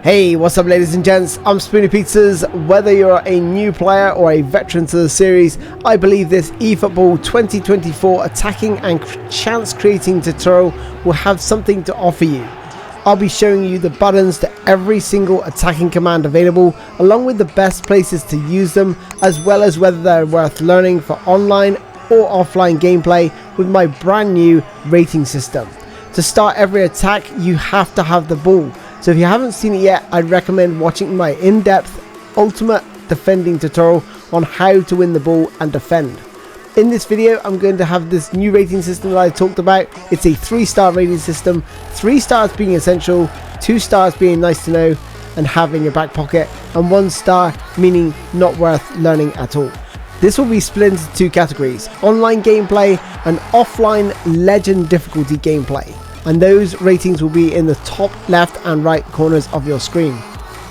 Hey, what's up ladies and gents, I'm Spoony Pizzas. Whether you're a new player or a veteran to the series, I believe this eFootball 2024 attacking and chance creating tutorial will have something to offer you. I'll be showing you the buttons to every single attacking command available, along with the best places to use them, as well as whether they're worth learning for online or offline gameplay with my brand new rating system. To start every attack, you have to have the ball. So if you haven't seen it yet, I'd recommend watching my in-depth ultimate defending tutorial on how to win the ball and defend. In this video, I'm going to have this new rating system that I talked about. It's a 3-star rating system, 3 stars being essential, 2 stars being nice to know and have in your back pocket, and 1 star meaning not worth learning at all. This will be split into 2 categories, online gameplay and offline legend difficulty gameplay. And those ratings will be in the top left and right corners of your screen.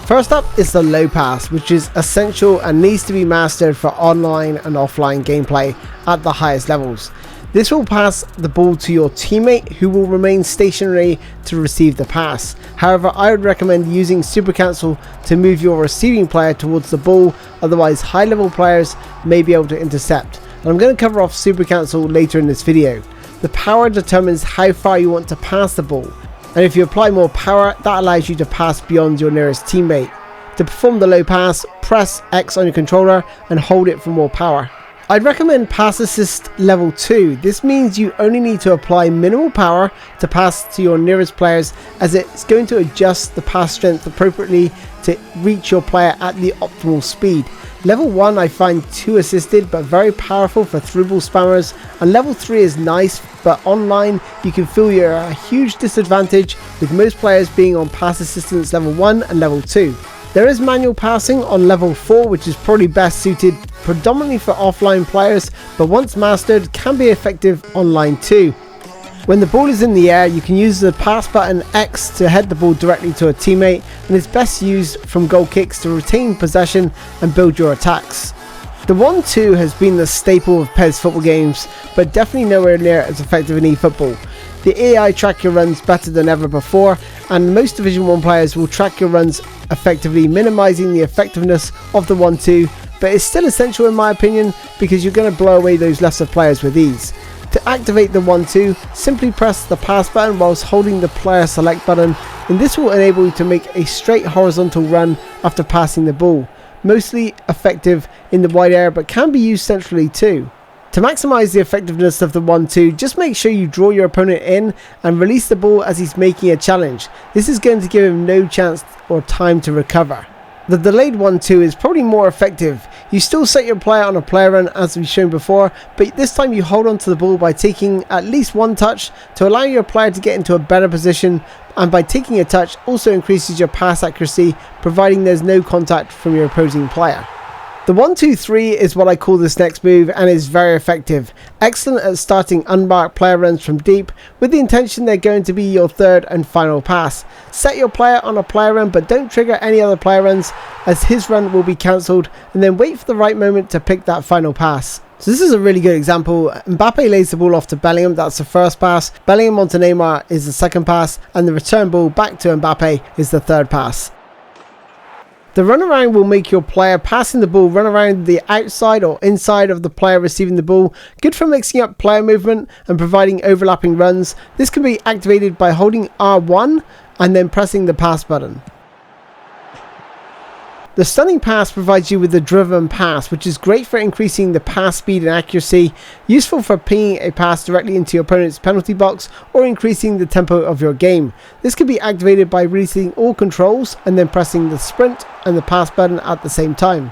First up is the low pass, which is essential and needs to be mastered for online and offline gameplay at the highest levels. This will pass the ball to your teammate, who will remain stationary to receive the pass. However, I would recommend using super cancel to move your receiving player towards the ball, otherwise high level players may be able to intercept. And I'm going to cover off super cancel later in this video. The power determines how far you want to pass the ball, and if you apply more power, that allows you to pass beyond your nearest teammate. To perform the low pass, press X on your controller and hold it for more power. I'd recommend pass assist level 2. This means you only need to apply minimal power to pass to your nearest players, as it's going to adjust the pass strength appropriately to reach your player at the optimal speed. Level 1 I find too assisted, but very powerful for through-ball spammers, and level 3 is nice, but online you can feel you're at a huge disadvantage, with most players being on pass assistance level 1 and level 2. There is manual passing on level 4, which is probably best suited predominantly for offline players, but once mastered can be effective online too. When the ball is in the air, you can use the pass button X to head the ball directly to a teammate, and it's best used from goal kicks to retain possession and build your attacks. The 1-2 has been the staple of PES football games, but definitely nowhere near as effective in eFootball. The AI track your runs better than ever before, and most Division 1 players will track your runs effectively, minimizing the effectiveness of the 1-2, but it's still essential in my opinion, because you're going to blow away those lesser players with ease. To activate the 1-2, simply press the pass button whilst holding the player select button, and this will enable you to make a straight horizontal run after passing the ball. Mostly effective in the wide area, but can be used centrally too. To maximize the effectiveness of the 1-2, just make sure you draw your opponent in and release the ball as he's making a challenge. This is going to give him no chance or time to recover. The delayed 1-2 is probably more effective. You still set your player on a player run as we've shown before, but this time you hold on to the ball by taking at least 1 touch to allow your player to get into a better position, and by taking a touch also increases your pass accuracy, providing there's no contact from your opposing player. The 1-2-3 is what I call this next move, and is very effective. Excellent at starting unmarked player runs from deep, with the intention they're going to be your third and final pass. Set your player on a player run, but don't trigger any other player runs, as his run will be cancelled, and then wait for the right moment to pick that final pass. So this is a really good example. Mbappe lays the ball off to Bellingham, that's the first pass. Bellingham onto Neymar is the second pass, and the return ball back to Mbappe is the third pass. The runaround will make your player passing the ball run around the outside or inside of the player receiving the ball. Good for mixing up player movement and providing overlapping runs. This can be activated by holding R1 and then pressing the pass button. The stunning pass provides you with the driven pass, which is great for increasing the pass speed and accuracy, useful for pinging a pass directly into your opponent's penalty box or increasing the tempo of your game. This can be activated by releasing all controls and then pressing the sprint and the pass button at the same time.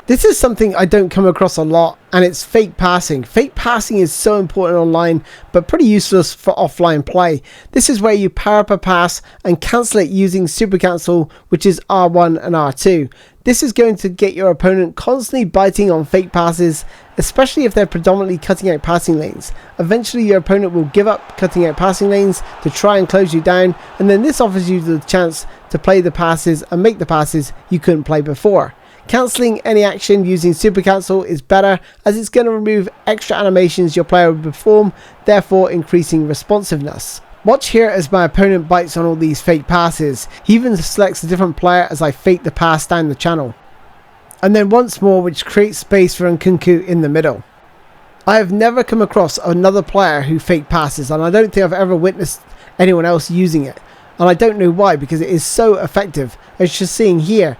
This is something I don't come across a lot, and it's fake passing. Fake passing is so important online, but pretty useless for offline play. This is where you power up a pass and cancel it using super cancel, which is R1 and R2. This is going to get your opponent constantly biting on fake passes, especially if they're predominantly cutting out passing lanes. Eventually your opponent will give up cutting out passing lanes to try and close you down, and then this offers you the chance to play the passes and make the passes you couldn't play before. Cancelling any action using super cancel is better, as it's going to remove extra animations your player would perform, therefore increasing responsiveness. Watch here as my opponent bites on all these fake passes. He even selects a different player as I fake the pass down the channel. And then once more, which creates space for Nkunku in the middle. I have never come across another player who fake passes, and I don't think I've ever witnessed anyone else using it. And I don't know why, because it is so effective. As you're seeing here,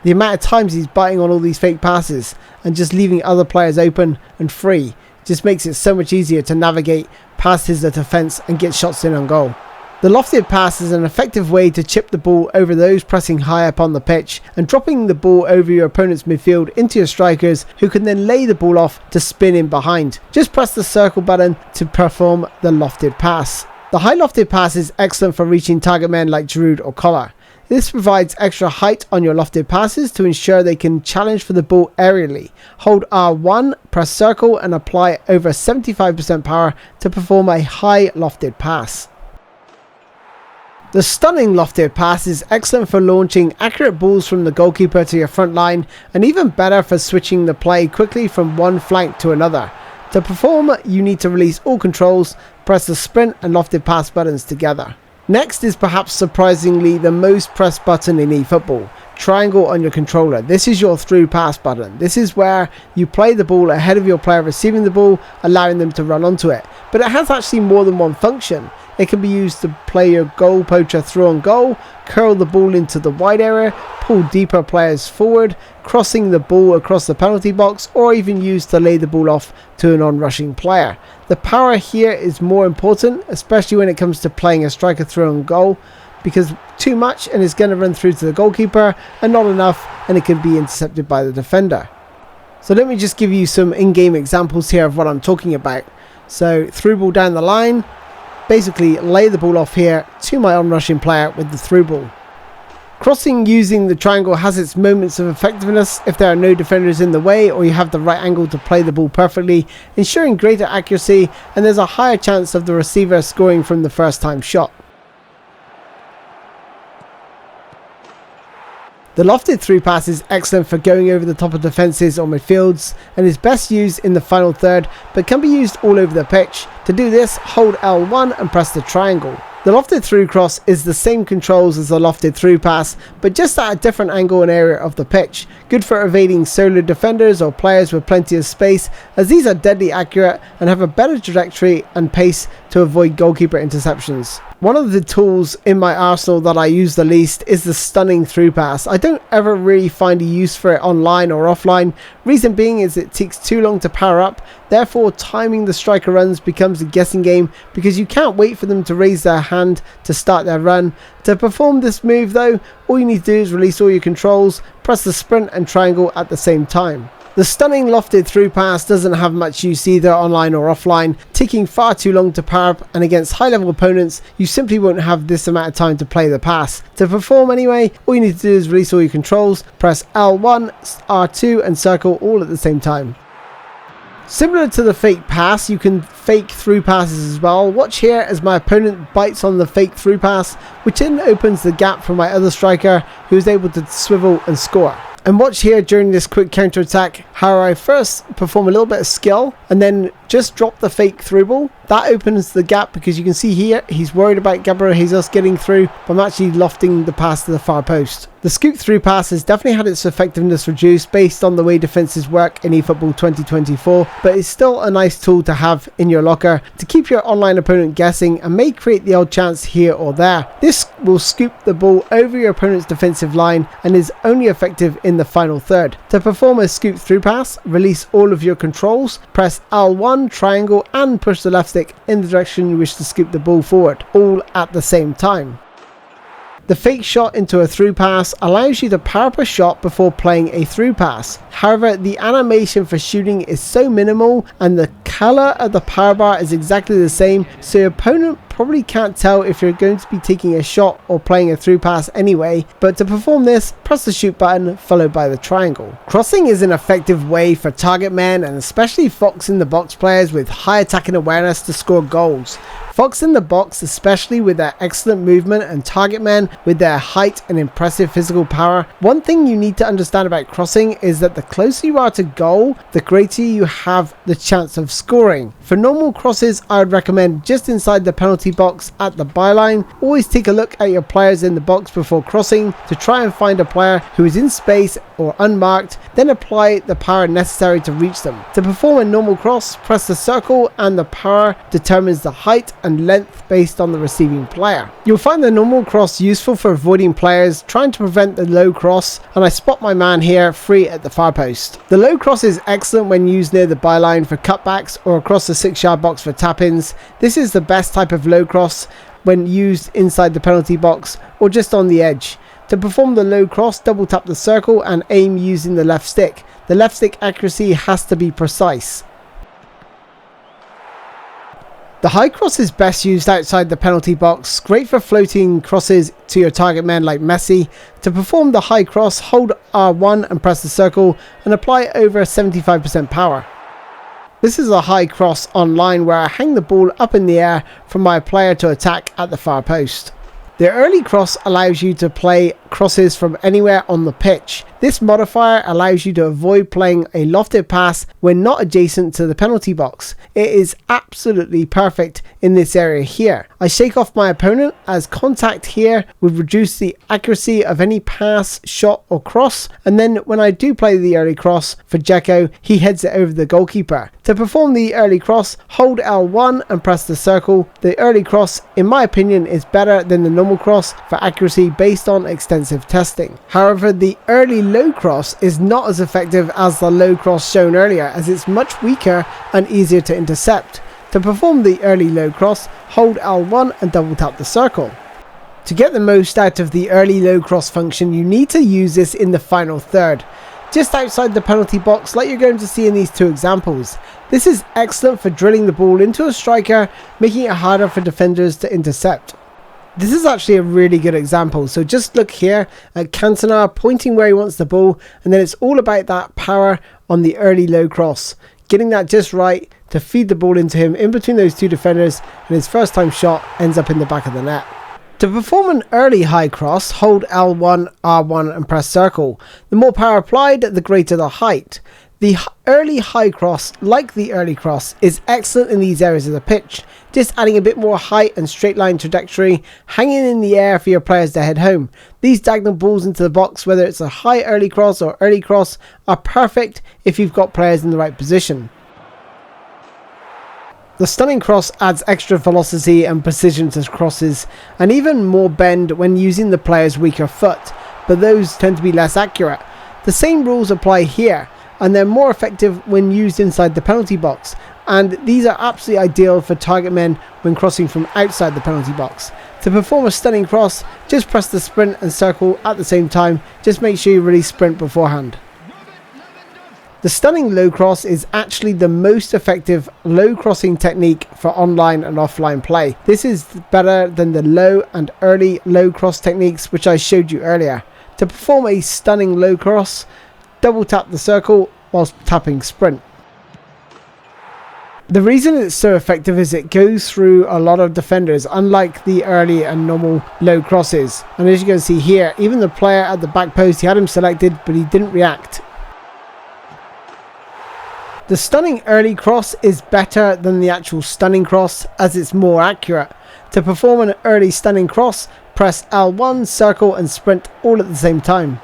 the amount of times he's biting on all these fake passes and just leaving other players open and free just makes it so much easier to navigate past his defence and get shots in on goal. The lofted pass is an effective way to chip the ball over those pressing high up on the pitch and dropping the ball over your opponent's midfield into your strikers, who can then lay the ball off to spin in behind. Just press the circle button to perform the lofted pass. The high lofted pass is excellent for reaching target men like Giroud or Collar. This provides extra height on your lofted passes to ensure they can challenge for the ball aerially. Hold R1, press circle and apply over 75% power to perform a high lofted pass. The stunning lofted pass is excellent for launching accurate balls from the goalkeeper to your front line, and even better for switching the play quickly from one flank to another. To perform, you need to release all controls, press the sprint and lofted pass buttons together. Next is perhaps surprisingly the most pressed button in eFootball, triangle on your controller. This is your through pass button. This is where you play the ball ahead of your player receiving the ball, allowing them to run onto it. But it has actually more than one function. It can be used to play your goal poacher through on goal, curl the ball into the wide area, pull deeper players forward, crossing the ball across the penalty box, or even used to lay the ball off to an on-rushing player. The power here is more important, especially when it comes to playing a striker through on goal, because too much and it's going to run through to the goalkeeper, and not enough and it could be intercepted by the defender. So let me just give you some in-game examples here of what I'm talking about. So through ball down the line, basically lay the ball off here to my on-rushing player with the through ball. Crossing using the triangle has its moments of effectiveness if there are no defenders in the way or you have the right angle to play the ball perfectly, ensuring greater accuracy, and there's a higher chance of the receiver scoring from the first time shot. The lofted through-pass is excellent for going over the top of defences or midfields and is best used in the final third, but can be used all over the pitch. To do this, hold L1 and press the triangle. The lofted through-cross is the same controls as the lofted through-pass, but just at a different angle and area of the pitch. Good for evading solo defenders or players with plenty of space, as these are deadly accurate and have a better trajectory and pace to avoid goalkeeper interceptions. One of the tools in my arsenal that I use the least is the stunning through-pass. I don't ever really find a use for it online or offline. Reason being is it takes too long to power up, therefore timing the striker runs becomes a guessing game because you can't wait for them to raise their hand to start their run. To perform this move though, all you need to do is release all your controls, press the sprint and triangle at the same time. The stunning lofted through pass doesn't have much use either online or offline, taking far too long to power up, and against high level opponents you simply won't have this amount of time to play the pass. To perform anyway, all you need to do is release all your controls, press L1, R2 and circle all at the same time. Similar to the fake pass, you can fake through passes as well. Watch here as my opponent bites on the fake through pass, which then opens the gap for my other striker, who is able to swivel and score. And watch here during this quick counter attack how I first perform a little bit of skill and then just drop the fake through ball. That opens the gap because you can see here he's worried about Gabriel Jesus getting through, but I'm actually lofting the pass to the far post. The scoop through pass has definitely had its effectiveness reduced based on the way defences work in eFootball 2024, but it's still a nice tool to have in your locker to keep your online opponent guessing and may create the odd chance here or there. This will scoop the ball over your opponent's defensive line and is only effective in the final third. To perform a scoop through pass, release all of your controls, press L1, triangle and push the left stick in the direction you wish to scoop the ball forward, all at the same time. The fake shot into a through pass allows you to power up a shot before playing a through pass. However, the animation for shooting is so minimal and the colour of the power bar is exactly the same, so your opponent probably can't tell if you're going to be taking a shot or playing a through pass anyway. But to perform this, press the shoot button followed by the triangle. Crossing is an effective way for target men and especially Fox in the box players with high attacking awareness to score goals. Fox in the box, especially with their excellent movement, and target men with their height and impressive physical power. One thing you need to understand about crossing is that the closer you are to goal, the greater you have the chance of scoring. For normal crosses, I would recommend just inside the penalty box at the byline. Always take a look at your players in the box before crossing to try and find a player who is in space or unmarked, then apply the power necessary to reach them. To perform a normal cross, press the circle and the power determines the height and length based on the receiving player. You'll find the normal cross useful for avoiding players trying to prevent the low cross, and I spot my man here free at the far post. The low cross is excellent when used near the byline for cutbacks or across the 6-yard box for tap-ins. This is the best type of low cross when used inside the penalty box or just on the edge. To perform the low cross, double tap the circle and aim using the left stick. The left stick accuracy has to be precise. The high cross is best used outside the penalty box, great for floating crosses to your target men like Messi. To perform the high cross, hold R1 and press the circle and apply over 75% power. This is a high cross online where I hang the ball up in the air for my player to attack at the far post. The early cross allows you to play crosses from anywhere on the pitch. This modifier allows you to avoid playing a lofted pass when not adjacent to the penalty box. It is absolutely perfect in this area here. I shake off my opponent as contact here would reduce the accuracy of any pass, shot or cross, and then when I do play the early cross for Dzeko, he heads it over the goalkeeper. To perform the early cross, hold L1 and press the circle. The early cross, in my opinion, is better than the normal cross for accuracy based on extensive testing. However, the early low cross is not as effective as the low cross shown earlier, as it's much weaker and easier to intercept. To perform the early low cross, hold L1 and double tap the circle. To get the most out of the early low cross function, you need to use this in the final third, just outside the penalty box like you're going to see in these two examples. This is excellent for drilling the ball into a striker, making it harder for defenders to intercept. This is actually a really good example, so just look here at Cantona pointing where he wants the ball, and then it's all about that power on the early low cross, getting that just right to feed the ball into him in between those two defenders, and his first time shot ends up in the back of the net. To perform an early high cross, hold L1, R1 and press circle. The more power applied, the greater the height. The early high cross, like the early cross, is excellent in these areas of the pitch, just adding a bit more height and straight line trajectory, hanging in the air for your players to head home. These diagonal balls into the box, whether it's a high early cross or early cross, are perfect if you've got players in the right position. The stunning cross adds extra velocity and precision to crosses, and even more bend when using the player's weaker foot, but those tend to be less accurate. The same rules apply here, and they're more effective when used inside the penalty box, and these are absolutely ideal for target men when crossing from outside the penalty box. To perform a stunning cross, just press the sprint and circle at the same time. Just make sure you really sprint beforehand. The stunning low cross is actually the most effective low crossing technique for online and offline play. This is better than the low and early low cross techniques which I showed you earlier. To perform a stunning low cross, double tap the circle whilst tapping sprint. The reason it's so effective is it goes through a lot of defenders, unlike the early and normal low crosses. And as you can see here, even the player at the back post, he had him selected but he didn't react. The stunning early cross is better than the actual stunning cross as it's more accurate. To perform an early stunning cross, press L1, circle and sprint all at the same time.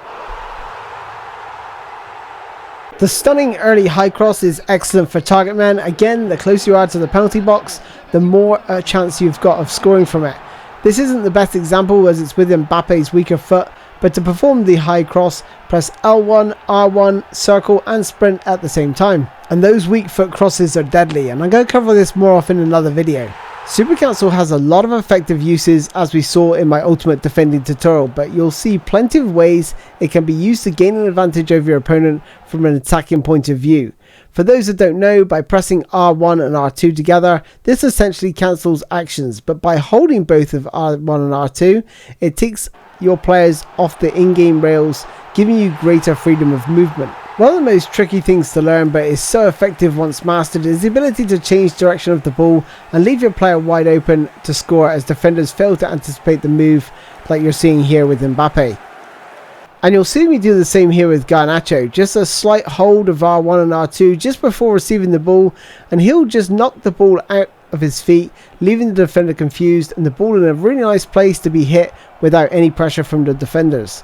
The stunning early high cross is excellent for target men. Again, the closer you are to the penalty box, the more chance you've got of scoring from it. This isn't the best example as it's with Mbappe's weaker foot, but to perform the high cross, press L1, R1, circle and sprint at the same time. And those weak foot crosses are deadly, and I'm going to cover this more often in another video. Super Council has a lot of effective uses as we saw in my ultimate defending tutorial, but you'll see plenty of ways it can be used to gain an advantage over your opponent from an attacking point of view. For those that don't know, by pressing R1 and R2 together, this essentially cancels actions, but by holding both of R1 and R2, it takes your players off the in-game rails, giving you greater freedom of movement. One of the most tricky things to learn, but is so effective once mastered, is the ability to change direction of the ball and leave your player wide open to score as defenders fail to anticipate the move like you're seeing here with Mbappe. And you'll see me do the same here with Garnacho. Just a slight hold of R1 and R2 just before receiving the ball, and he'll just knock the ball out of his feet, leaving the defender confused and the ball in a really nice place to be hit without any pressure from the defenders.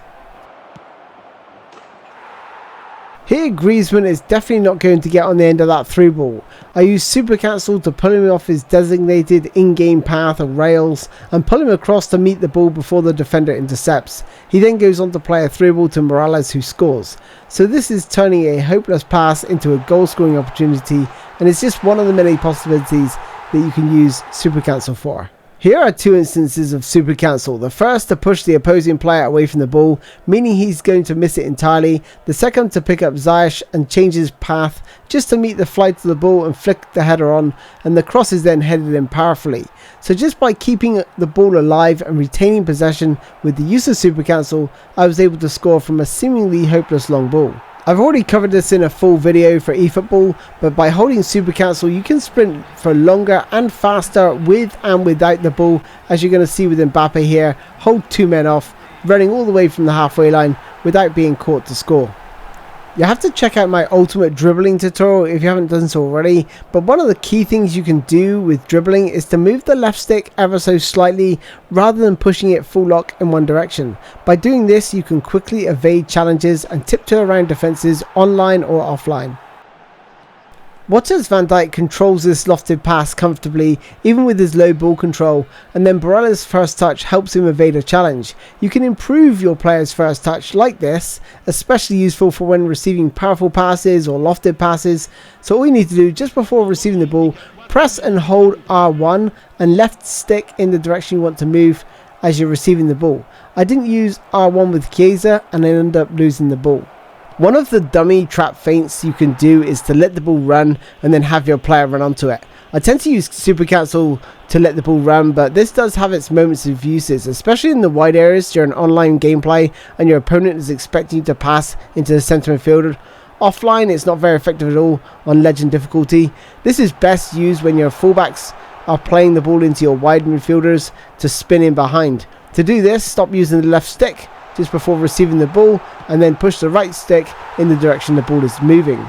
Here Griezmann is definitely not going to get on the end of that through ball. I use super cancel to pull him off his designated in-game path or rails and pull him across to meet the ball before the defender intercepts. He then goes on to play a through ball to Morales, who scores. So this is turning a hopeless pass into a goal scoring opportunity, and it's just one of the many possibilities that you can use super cancel for. Here are two instances of super cancel. The first to push the opposing player away from the ball, meaning he's going to miss it entirely. The second to pick up Ziyech and change his path just to meet the flight of the ball and flick the header on, and the cross is then headed in powerfully. So just by keeping the ball alive and retaining possession with the use of super cancel, I was able to score from a seemingly hopeless long ball. I've already covered this in a full video for eFootball, but by holding super cancel you can sprint for longer and faster with and without the ball, as you're going to see with Mbappe here. Hold two men off, running all the way from the halfway line without being caught to score. You have to check out my ultimate dribbling tutorial if you haven't done so already, but one of the key things you can do with dribbling is to move the left stick ever so slightly rather than pushing it full lock in one direction. By doing this you can quickly evade challenges and tiptoe around defences online or offline. Watch as Van Dijk controls this lofted pass comfortably, even with his low ball control, and then Barella's first touch helps him evade a challenge. You can improve your player's first touch like this, especially useful for when receiving powerful passes or lofted passes. So all you need to do just before receiving the ball, press and hold R1 and left stick in the direction you want to move as you're receiving the ball. I didn't use R1 with Chiesa and I ended up losing the ball. One of the dummy trap feints you can do is to let the ball run and then have your player run onto it. I tend to use super cancel to let the ball run, but this does have its moments of uses, especially in the wide areas during online gameplay and your opponent is expecting you to pass into the centre midfielder. Offline it's not very effective at all on legend difficulty. This is best used when your fullbacks are playing the ball into your wide midfielders to spin in behind. To do this, stop using the left stick just before receiving the ball and then push the right stick in the direction the ball is moving.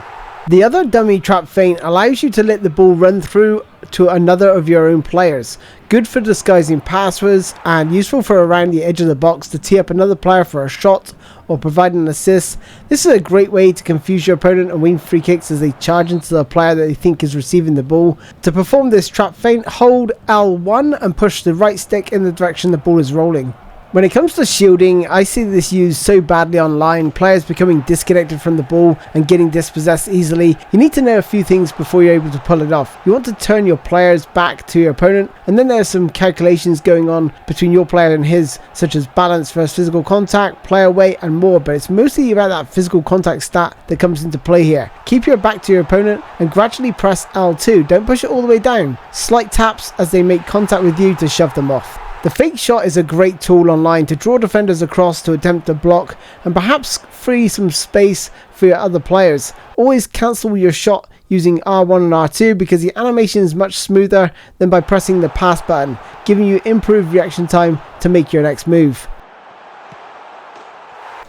The other dummy trap feint allows you to let the ball run through to another of your own players. Good for disguising passwords and useful for around the edge of the box to tee up another player for a shot or provide an assist. This is a great way to confuse your opponent and win free kicks as they charge into the player that they think is receiving the ball. To perform this trap feint, hold L1 and push the right stick in the direction the ball is rolling. When it comes to shielding, I see this used so badly online, players becoming disconnected from the ball and getting dispossessed easily. You need to know a few things before you're able to pull it off. You want to turn your players back to your opponent, and then there's some calculations going on between your player and his, such as balance versus physical contact, player weight and more, but it's mostly about that physical contact stat that comes into play here. Keep your back to your opponent and gradually press L2, don't push it all the way down. Slight taps as they make contact with you to shove them off. The fake shot is a great tool online to draw defenders across to attempt to block and perhaps free some space for your other players. Always cancel your shot using R1 and R2 because the animation is much smoother than by pressing the pass button, giving you improved reaction time to make your next move.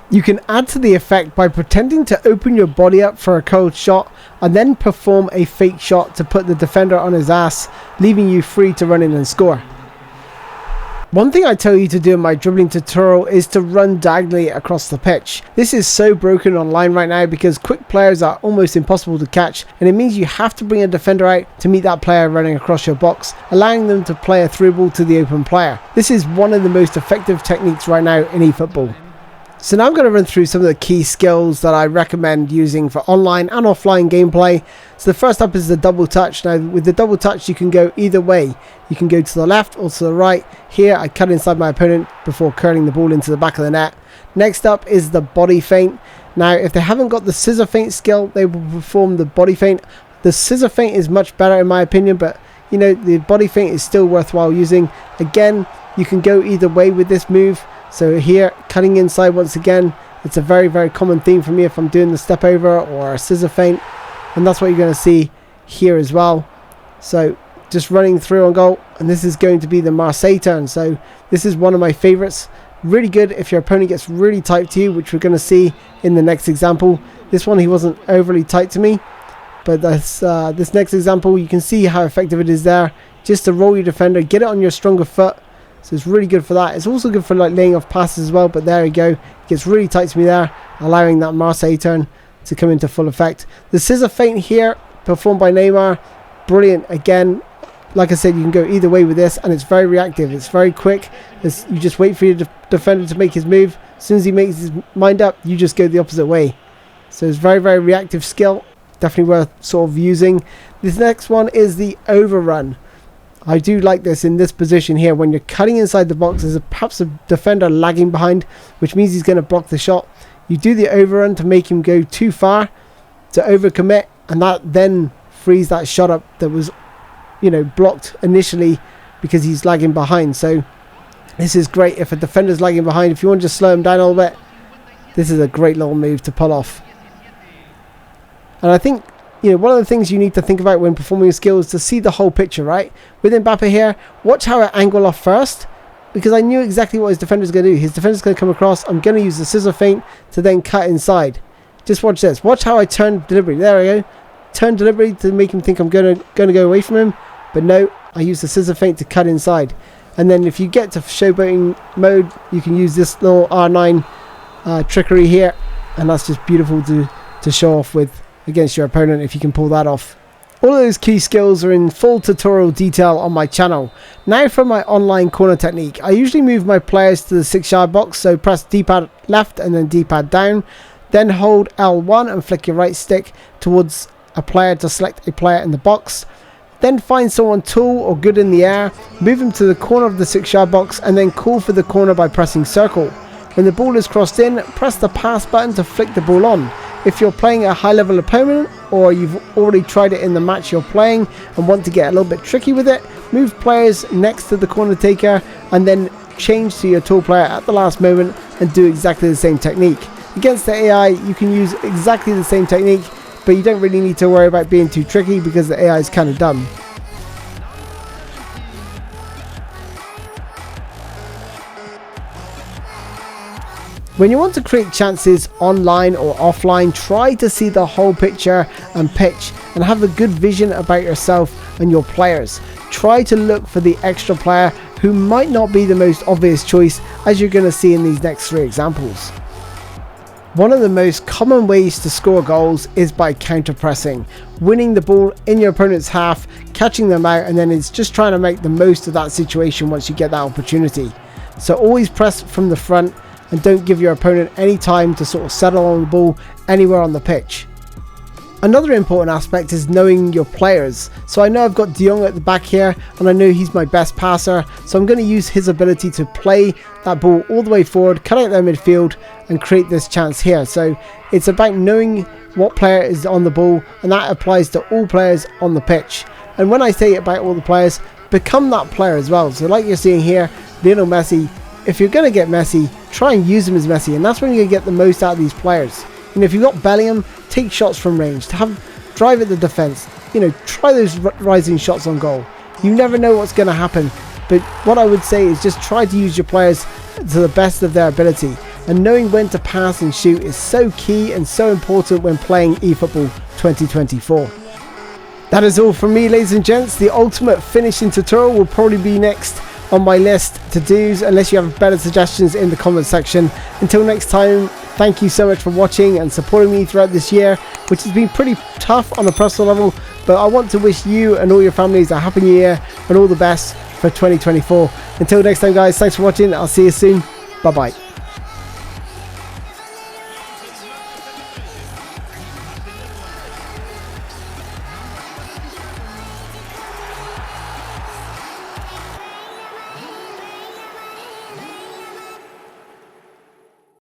You can add to the effect by pretending to open your body up for a cold shot and then perform a fake shot to put the defender on his ass, leaving you free to run in and score. One thing I tell you to do in my dribbling tutorial is to run diagonally across the pitch. This is so broken online right now because quick players are almost impossible to catch, and it means you have to bring a defender out to meet that player running across your box, allowing them to play a through ball to the open player. This is one of the most effective techniques right now in eFootball. So now I'm going to run through some of the key skills that I recommend using for online and offline gameplay. So the first up is the double touch. Now with the double touch you can go either way. You can go to the left or to the right. Here I cut inside my opponent before curling the ball into the back of the net. Next up is the body feint. Now if they haven't got the scissor feint skill, they will perform the body feint. The scissor feint is much better in my opinion, but you know, the body feint is still worthwhile using. Again, you can go either way with this move. So here, cutting inside once again, it's a very, very common theme for me if I'm doing the step over or a scissor feint. And that's what you're going to see here as well. So just running through on goal. And this is going to be the Marseille Turn. So this is one of my favorites Really good if your opponent gets really tight to you, which we're going to see in the next example. This one, he wasn't overly tight to me, but this next example, you can see how effective it is there. Just to roll your defender, get it on your stronger foot. So it's really good for that. It's also good for like laying off passes as well, but there you go. It gets really tight to me there, allowing that Marseille turn to come into full effect. The scissor feint here, performed by Neymar, brilliant. Again, like I said, you can go either way with this, and it's very reactive. It's very quick. You just wait for your defender to make his move. As soon as he makes his mind up, you just go the opposite way. So it's very, very reactive skill. Definitely worth sort of using. This next one is the overrun. I do like this in this position here. When you're cutting inside the box, there's perhaps a defender lagging behind, which means he's going to block the shot. You do the overrun to make him go too far, to overcommit, and that then frees that shot up that was, you know, blocked initially because he's lagging behind. So this is great if a defender's lagging behind. If you want to just slow him down a little bit, this is a great little move to pull off. And I think, you know, one of the things you need to think about when performing a skill is to see the whole picture, right? With Mbappe here, watch how I angle off first, because I knew exactly what his defender's going to do. His defender's going to come across. I'm going to use the scissor feint to then cut inside. Just watch this. Watch how I turn deliberately. There we go. Turn deliberately to make him think I'm going to go away from him. But no, I use the scissor feint to cut inside. And then if you get to showboating mode, you can use this little R9 trickery here. And that's just beautiful to show off with against your opponent if you can pull that off. All of those key skills are in full tutorial detail on my channel. Now for my online corner technique. I usually move my players to the 6-yard box, so press D-pad left and then D-pad down. Then hold L1 and flick your right stick towards a player to select a player in the box. Then find someone tall or good in the air, move him to the corner of the 6-yard box and then call for the corner by pressing circle. When the ball is crossed in, press the pass button to flick the ball on. If you're playing a high-level opponent, or you've already tried it in the match you're playing and want to get a little bit tricky with it, move players next to the corner taker and then change to your tall player at the last moment and do exactly the same technique. Against the AI, you can use exactly the same technique, but you don't really need to worry about being too tricky because the AI is kind of dumb. When you want to create chances online or offline, try to see the whole picture and pitch and have a good vision about yourself and your players. Try to look for the extra player who might not be the most obvious choice, as you're going to see in these next 3 examples. One of the most common ways to score goals is by counter-pressing, winning the ball in your opponent's half, catching them out, and then it's just trying to make the most of that situation once you get that opportunity. So always press from the front and don't give your opponent any time to sort of settle on the ball anywhere on the pitch. Another important aspect is knowing your players. So I know I've got De Jong at the back here and I know he's my best passer, so I'm going to use his ability to play that ball all the way forward, cut out their midfield and create this chance here. So it's about knowing what player is on the ball, and that applies to all players on the pitch. And when I say about all the players, become that player as well. So like you're seeing here, Lionel Messi, if you're going to get Messi, try and use him as Messi, and that's when you're going to get the most out of these players. And if you've got Bellingham, take shots from range, drive at the defence, you know, try those rising shots on goal. You never know what's going to happen, but what I would say is just try to use your players to the best of their ability, and knowing when to pass and shoot is so key and so important when playing eFootball 2024. That is all from me, ladies and gents. The ultimate finishing tutorial will probably be next on my list to do's, unless you have better suggestions in the comment section. Until next time, thank you so much for watching and supporting me throughout this year, which has been pretty tough on a personal level, but I want to wish you and all your families a happy new year and all the best for 2024. Until next time guys, thanks for watching. I'll see you soon. Bye bye.